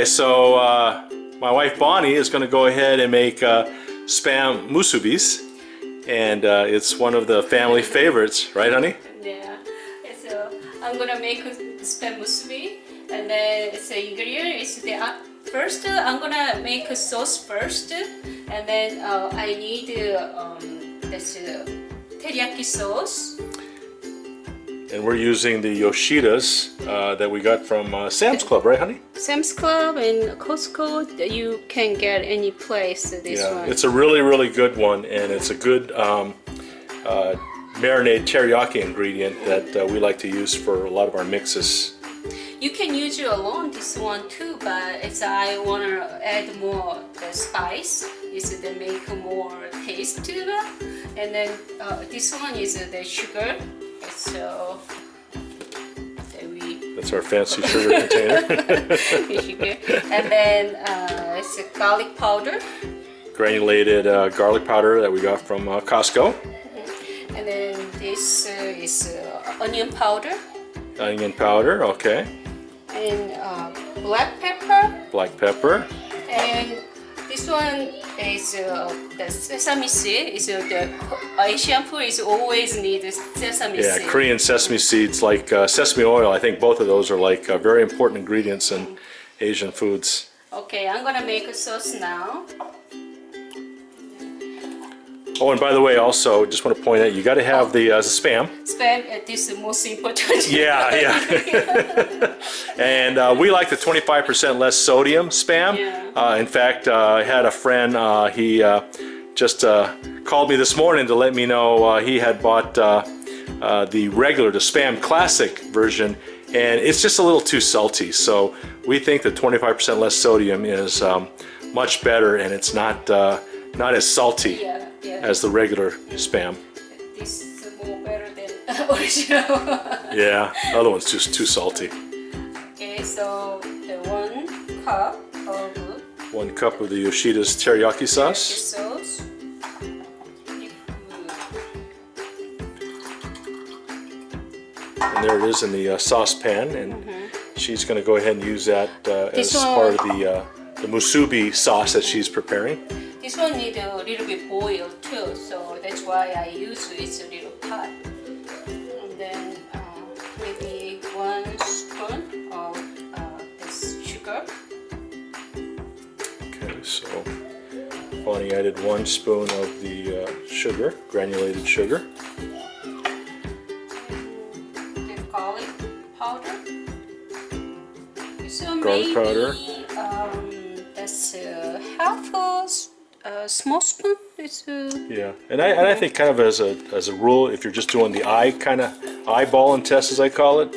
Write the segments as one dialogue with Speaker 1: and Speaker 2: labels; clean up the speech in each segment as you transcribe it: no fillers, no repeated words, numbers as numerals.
Speaker 1: Okay, so my wife Bonnie is going to go ahead and make spam musubis, and it's one of the family favorites, right, honey?
Speaker 2: Yeah. So I'm gonna make spam musubi, and then it's the ingredient is the first I'm gonna make a sauce first, and then I need this teriyaki sauce.
Speaker 1: And we're using the Yoshidas that we got from Sam's Club, right, honey?
Speaker 2: Sam's Club and Costco, you can get any place this one.
Speaker 1: It's a really, really good one, and it's a good marinade teriyaki ingredient that we like to use for a lot of our mixes.
Speaker 2: You can use it alone, this one too, but I want to add more the spice, is to make more taste to it. And then this one is the sugar. So
Speaker 1: that's our fancy sugar container.
Speaker 2: Sugar. And then it's a garlic powder.
Speaker 1: Granulated garlic powder that we got from Costco.
Speaker 2: And then this is onion powder.
Speaker 1: Onion powder, okay.
Speaker 2: And black pepper.
Speaker 1: Black pepper.
Speaker 2: And this one is the sesame seed. Is the Asian food is always need sesame seed.
Speaker 1: Yeah, Korean sesame seeds, like sesame oil. I think both of those are like very important ingredients in Asian foods.
Speaker 2: Okay, I'm gonna make a sauce now.
Speaker 1: Oh, and by the way, also, just want to point out, you got to have the spam.
Speaker 2: Spam, this is most important.
Speaker 1: Yeah, yeah. And we like the 25% less sodium spam.
Speaker 2: Yeah.
Speaker 1: In fact, I had a friend, he just called me this morning to let me know he had bought the regular, the spam classic version, and it's just a little too salty. So we think that 25% less sodium is much better, and it's not as salty.
Speaker 2: Yeah.
Speaker 1: As the regular spam.
Speaker 2: This is more better than original.
Speaker 1: Yeah, the other one's just too salty.
Speaker 2: Okay, so the 1 cup of
Speaker 1: 1 cup of the Yoshida's teriyaki sauce. And there it is in the saucepan, and she's going to go ahead and use that as part of the musubi sauce that she's preparing.
Speaker 2: This one needs a little bit boiled too, so that's why I use it's a little pot. And then maybe 1 spoon of this sugar.
Speaker 1: Okay, so Bonnie added 1 spoon of the sugar, granulated sugar.
Speaker 2: And the garlic powder. So
Speaker 1: Garlic powder.
Speaker 2: That's half a small spoon.
Speaker 1: Yeah, and I think kind of as a rule, if you're just doing the eyeballing test, as I call it,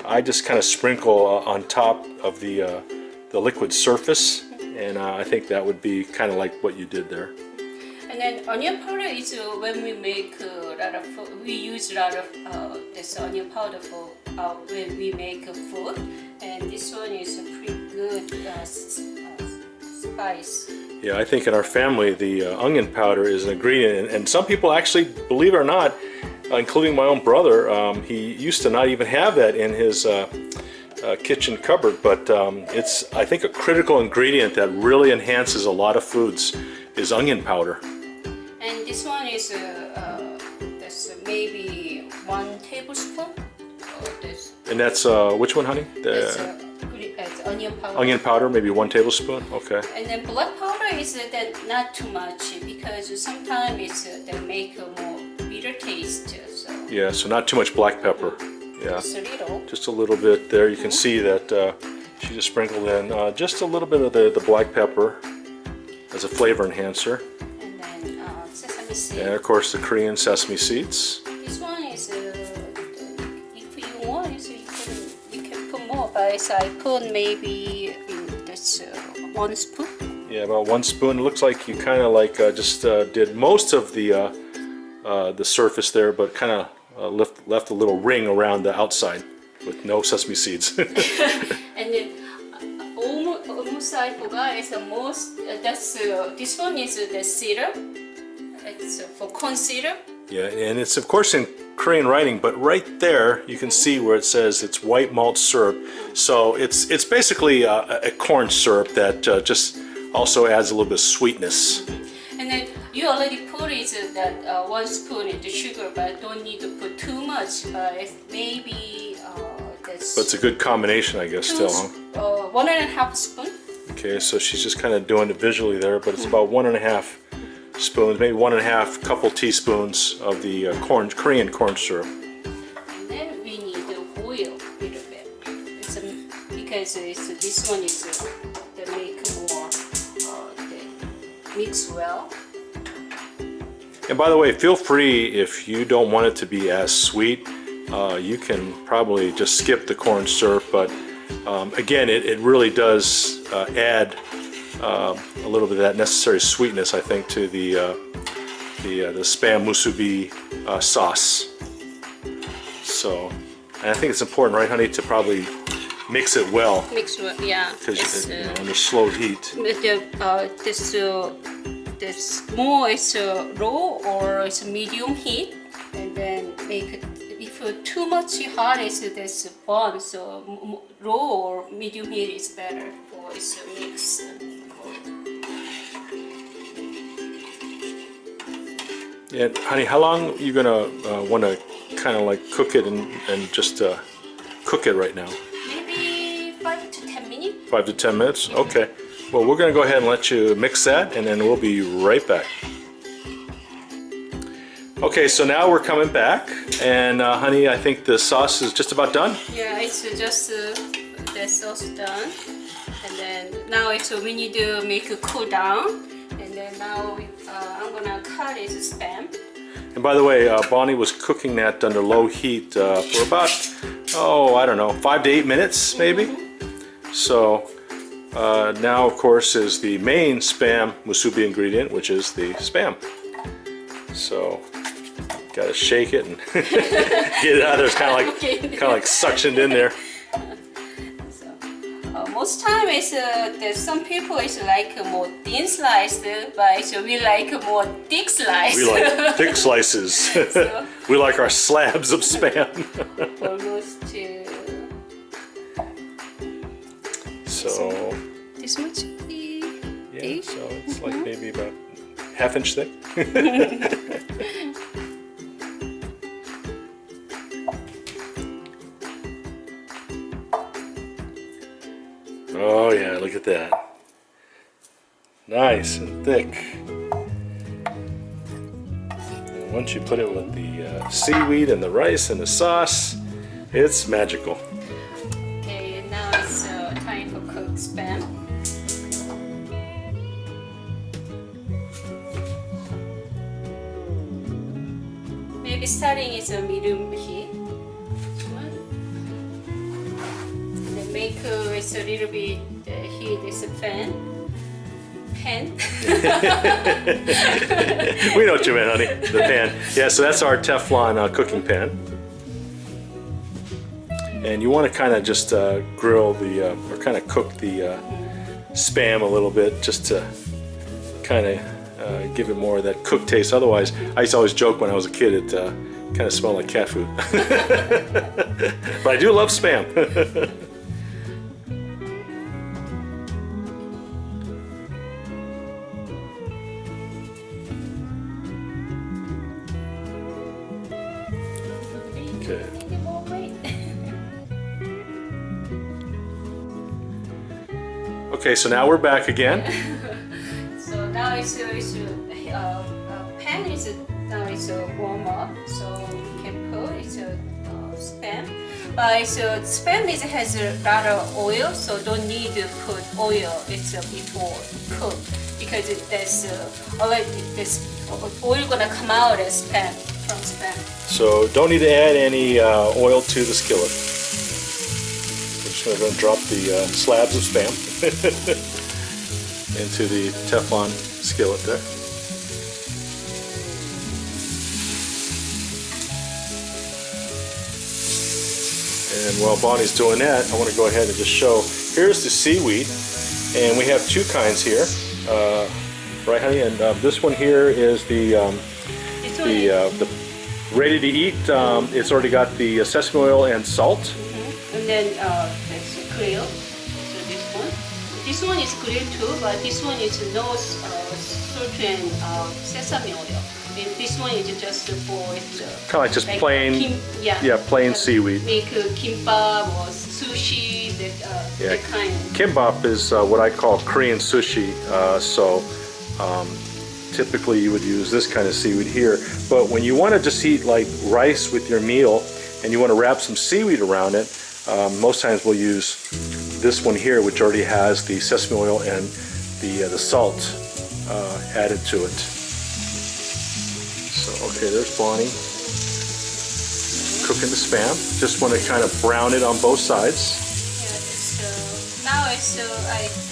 Speaker 1: I just kind of sprinkle on top of the liquid surface, and I think that would be kind of like what you did there.
Speaker 2: And then onion powder is when we make a lot of food, we use a lot of this onion powder for when we make food, and this one is a pretty good spice.
Speaker 1: Yeah, I think in our family the onion powder is an ingredient, and some people actually, believe it or not, including my own brother, he used to not even have that in his kitchen cupboard, but it's, I think, a critical ingredient that really enhances a lot of foods is onion powder.
Speaker 2: And this one is that's maybe 1 tablespoon of this.
Speaker 1: And that's which one, honey?
Speaker 2: It's onion powder.
Speaker 1: Onion powder, maybe 1 tablespoon. Okay.
Speaker 2: And then black powder is that not too much, because sometimes it's they make a more bitter taste. So
Speaker 1: Yeah, so not too much black pepper. Yeah. Just a little bit there. You can see that she just sprinkled in just a little bit of the black pepper as a flavor enhancer.
Speaker 2: And then sesame seed.
Speaker 1: And of course the Korean sesame seeds.
Speaker 2: This one is, if you want, you can put more, but I put maybe that's 1 spoon.
Speaker 1: Yeah, about 1 spoon. It looks like you kind of like just did most of the surface there, but kind of left a little ring around the outside with no sesame seeds.
Speaker 2: And then almost I forgot, it's the most, this one is the syrup. It's for corn syrup.
Speaker 1: Yeah, and it's of course Korean writing, but right there you can see where it says it's white malt syrup. So it's basically a corn syrup that just also adds a little bit of sweetness.
Speaker 2: And then you already put it that 1 spoon into sugar, but don't need to put too much. But maybe that's.
Speaker 1: But it's a good combination, I guess, still, huh?
Speaker 2: 1.5 spoon.
Speaker 1: Okay, so she's just kind of doing it visually there, but it's about 1.5 spoons, maybe 1.5 couple teaspoons of the Korean corn syrup.
Speaker 2: And then we need the oil a little bit. Because this one is the make more mix well.
Speaker 1: And by the way, feel free, if you don't want it to be as sweet, you can probably just skip the corn syrup, but again, it really does add a little bit of that necessary sweetness, I think, to the Spam Musubi sauce. So, and I think it's important, right, honey, to probably mix it well.
Speaker 2: Mix well, yeah.
Speaker 1: Because under slow heat.
Speaker 2: This more is low or it's medium heat, and then make it. If too much hot, it's this burn. So low or medium heat is better for its mix.
Speaker 1: And honey, how long are you gonna want to kind of like cook it and just cook it right now?
Speaker 2: Maybe 5 to 10 minutes.
Speaker 1: 5 to 10 minutes? Okay. Well, we're gonna go ahead and let you mix that, and then we'll be right back. Okay, so now we're coming back, and honey, I think the sauce is just about done.
Speaker 2: Yeah, it's just the sauce done, and then now we need to make it cool down, and then now I'm gonna cut it Spam.
Speaker 1: And by the way, Bonnie was cooking that under low heat for about, I don't know, 5 to 8 minutes maybe. So now, of course, is the main Spam Musubi ingredient, which is the Spam. So gotta shake it and get it out of there. It's kind of like suctioned in there.
Speaker 2: So, most time is there's some people is like more thin sliced, but we like more thick slice.
Speaker 1: We like thick slices.
Speaker 2: So,
Speaker 1: we like our slabs of Spam.
Speaker 2: almost
Speaker 1: So
Speaker 2: this much.
Speaker 1: yeah, so it's like maybe about ½ inch thick. Oh yeah, look at that. Nice and thick. And once you put it with the seaweed and the rice and the sauce, it's magical.
Speaker 2: Okay, now it's time for cooked Spam. Maybe starting is a medium heat. Then make it's a little bit heat is a pan.
Speaker 1: We know what you meant, honey. The pan. Yeah, so that's our Teflon cooking pan. And you want to kind of just grill the, or kind of cook the Spam a little bit, just to kind of give it more of that cooked taste. Otherwise, I used to always joke when I was a kid, it kind of smelled like cat food. But I do love Spam. Okay. Okay, so now we're back again.
Speaker 2: So now it's pan is now it's warm up, so we can put it's Spam. But Spam has a lot of oil, so don't need to put oil. It's before cook because there's already this oil gonna come out as Spam from Spam.
Speaker 1: So don't need to add any oil to the skillet. We're just going to drop the slabs of Spam into the Teflon skillet there. And while Bonnie's doing that, I want to go ahead and just show. Here's the seaweed, and we have 2 kinds here, right, honey? And this one here is the ready to eat. It's already got the sesame oil and salt.
Speaker 2: And then there's grill. So this one is grill too, but this one is no certain sesame oil. And this one is just for
Speaker 1: Kind of like just plain, plain seaweed.
Speaker 2: Make kimbap or sushi, that kind.
Speaker 1: Kimbap is what I call Korean sushi. Typically you would use this kind of seaweed here. But when you want to just eat like rice with your meal and you want to wrap some seaweed around it, most times we'll use this one here, which already has the sesame oil and the salt added to it. So, okay, there's Bonnie cooking the Spam. Just want to kind of brown it on both sides.
Speaker 2: Yeah, now I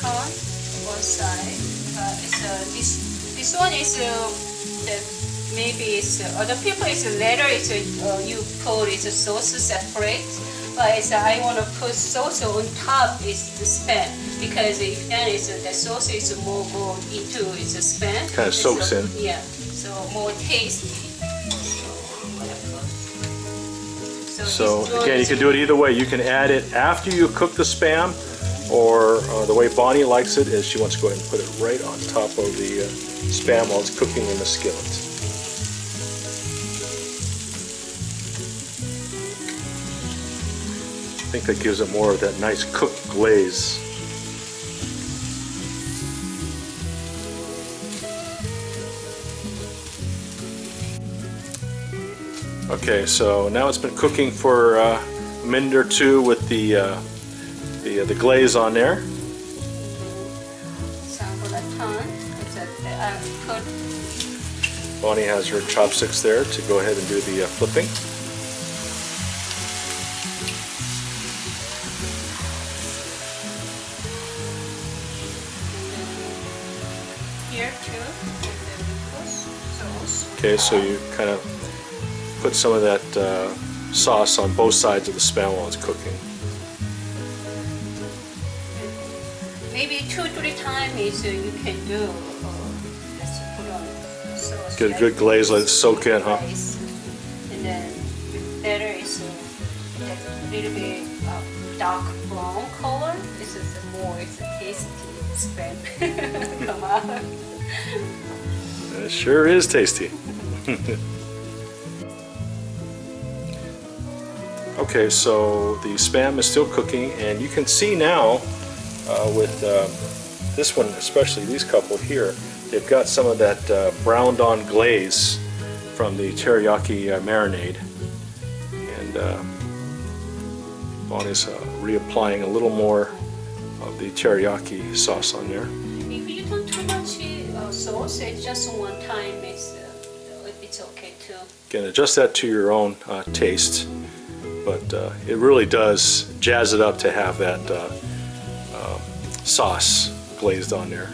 Speaker 2: turn both sides. This one is maybe other people is later you put sauce separate, but I want to put sauce on top is the Spam, because if then the sauce is more go into the Spam.
Speaker 1: Kind of soaks in.
Speaker 2: Yeah, so more tasty.
Speaker 1: So again, you can do it either way. You can add it after you cook the Spam, or the way Bonnie likes it is she wants to go ahead and put it right on top of the Spam while it's cooking in the skillet. I think that gives it more of that nice cooked glaze. Okay, so now it's been cooking for a minute or two with the glaze on there.
Speaker 2: So I'm gonna turn.
Speaker 1: Bonnie has her chopsticks there to go ahead and do the flipping.
Speaker 2: Here too. Sauce.
Speaker 1: Okay, so you kind of put some of that sauce on both sides of the Spam while it's cooking.
Speaker 2: Maybe 2-3 times you can do. Just put on sauce.
Speaker 1: Get a good glaze, let it soak in, huh?
Speaker 2: And then better is a little bit dark brown color. This is more tasty Spam. Come on.
Speaker 1: It sure is tasty. Okay, so the Spam is still cooking, and you can see now with this one, especially these couple here, they've got some of that browned on glaze from the teriyaki marinade. And Bonnie's reapplying a little more of the teriyaki sauce on there.
Speaker 2: If you don't too much sauce, it's just one time, it's okay too.
Speaker 1: Again, adjust that to your own taste. But it really does jazz it up to have that sauce glazed on there.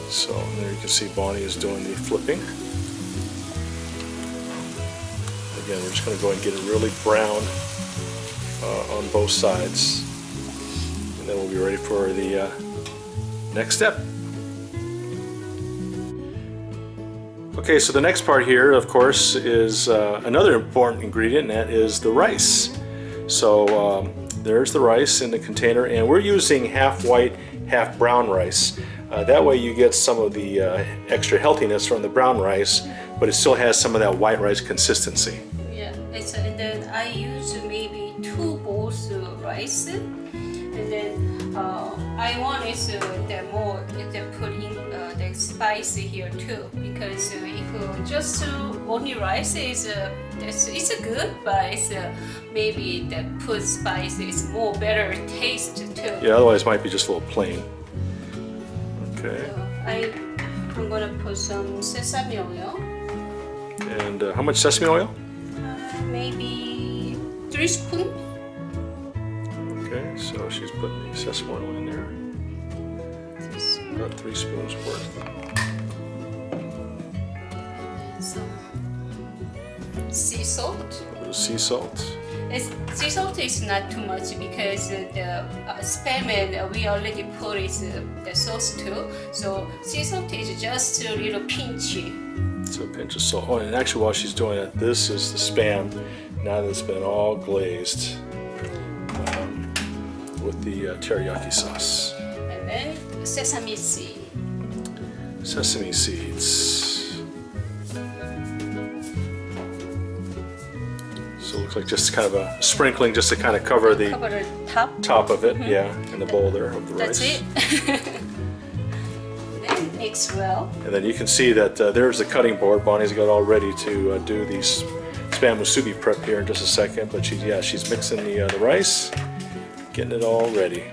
Speaker 1: So there you can see Bonnie is doing the flipping. Again, we're just going to go and get it really brown on both sides. And then we'll be ready for the next step. Okay, so the next part here, of course, is another important ingredient, and that is the rice. So there's the rice in the container, and we're using half white, half brown rice. That way you get some of the extra healthiness from the brown rice, but it still has some of that white rice consistency.
Speaker 2: Yeah, and then I use maybe 2 bowls of rice, and then I want the more put in the spice here too, because if just only rice is it's good, but it's maybe the put spice is more better taste too.
Speaker 1: Yeah, otherwise it might be just a little plain. Okay.
Speaker 2: So I'm gonna put some sesame oil.
Speaker 1: And how much sesame oil?
Speaker 2: Maybe 3 spoons.
Speaker 1: Okay, so she's putting the sesame oil in there. About 3 spoons worth.
Speaker 2: Some sea salt.
Speaker 1: A little sea salt.
Speaker 2: Sea salt is not too much because the Spam and we already put the sauce too. So sea salt is just a little pinch.
Speaker 1: Just a pinch of salt. Oh, and actually while she's doing it, this is the Spam now that it's been all glazed with the teriyaki sauce.
Speaker 2: And then sesame seed.
Speaker 1: Sesame seeds. So it looks like just kind of a sprinkling just to kind of cover the top of it, yeah, in the bowl there of the
Speaker 2: That's
Speaker 1: rice.
Speaker 2: it. Then mix well.
Speaker 1: And then you can see that there's the cutting board. Bonnie's got all ready to do these Spam musubi prep here in just a second. But she's mixing the rice, getting it all ready.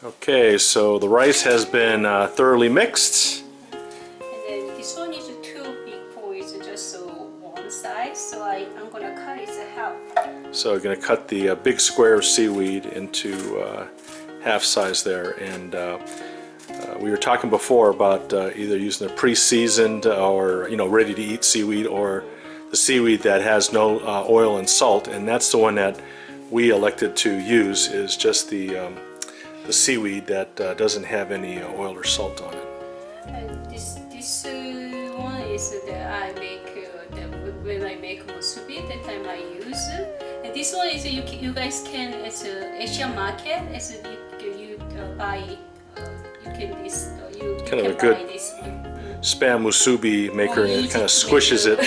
Speaker 1: Okay, so the rice has been thoroughly mixed.
Speaker 2: And then this one is too big for it, just one size. So I'm gonna cut it half.
Speaker 1: So we're going to cut the big square of seaweed into half size there. And we were talking before about either using the pre-seasoned or ready to eat seaweed, or the seaweed that has no oil and salt. And that's the one that we elected to use, is just the seaweed that doesn't have any oil or salt on it.
Speaker 2: And this one is that I make when I make musubi. That time I use. And this one is you guys can, it's Asian market. It's you buy. You can this. You
Speaker 1: Kind of
Speaker 2: can
Speaker 1: a good
Speaker 2: buy this.
Speaker 1: Spam musubi maker, and it kind of squishes it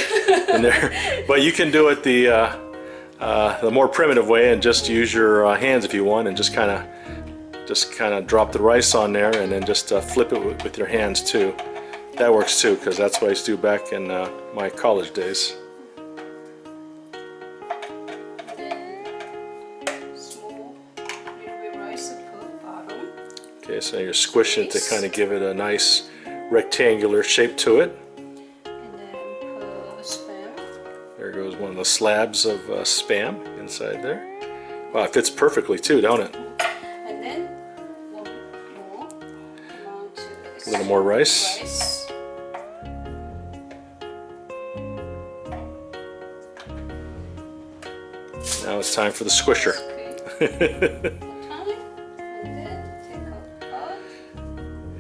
Speaker 1: in there. But you can do it the more primitive way and just use your hands if you want, and just kind of drop the rice on there, and then just flip it with your hands too. That works too, because that's what I used to do back in my college days.
Speaker 2: Small little bit rice per bottom.
Speaker 1: Okay, so you're squishing it to kind of give it a nice rectangular shape to it.
Speaker 2: And then per Spam.
Speaker 1: There goes one of the slabs of Spam inside there. Wow, it fits perfectly too, don't it?
Speaker 2: And then one more amount.
Speaker 1: A little more rice. Now it's time for the squisher.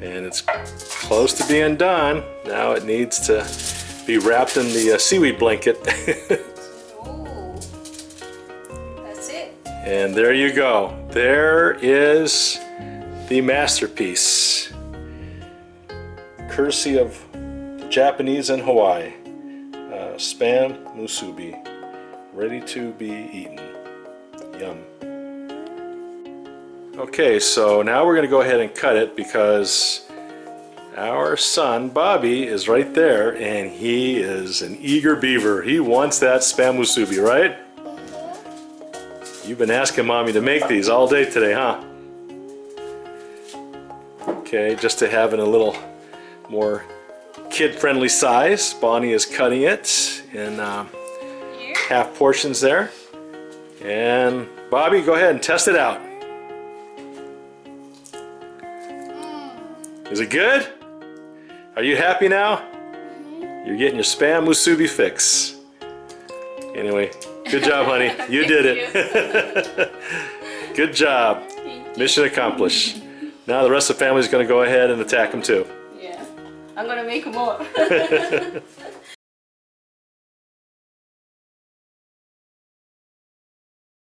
Speaker 1: And it's close to being done. Now it needs to be wrapped in the seaweed blanket.
Speaker 2: Oh, that's it.
Speaker 1: And there you go. There is the masterpiece, courtesy of the Japanese and Hawaii. Spam musubi, ready to be eaten. Yum. Okay, so now we're going to go ahead and cut it, because our son Bobby is right there, and he is an eager beaver. He wants that Spam musubi, right? You've been asking Mommy to make these all day today, huh? Okay, just to have in a little more kid-friendly size, Bonnie is cutting it in half portions there. And Bobby, go ahead and test it out. Is it good? Are you happy now? You're getting your Spam musubi fix. Anyway, good job, honey. You did it. Good job. Mission accomplished. Now the rest of the family is going to go ahead and attack them too.
Speaker 2: Yeah, I'm gonna make more.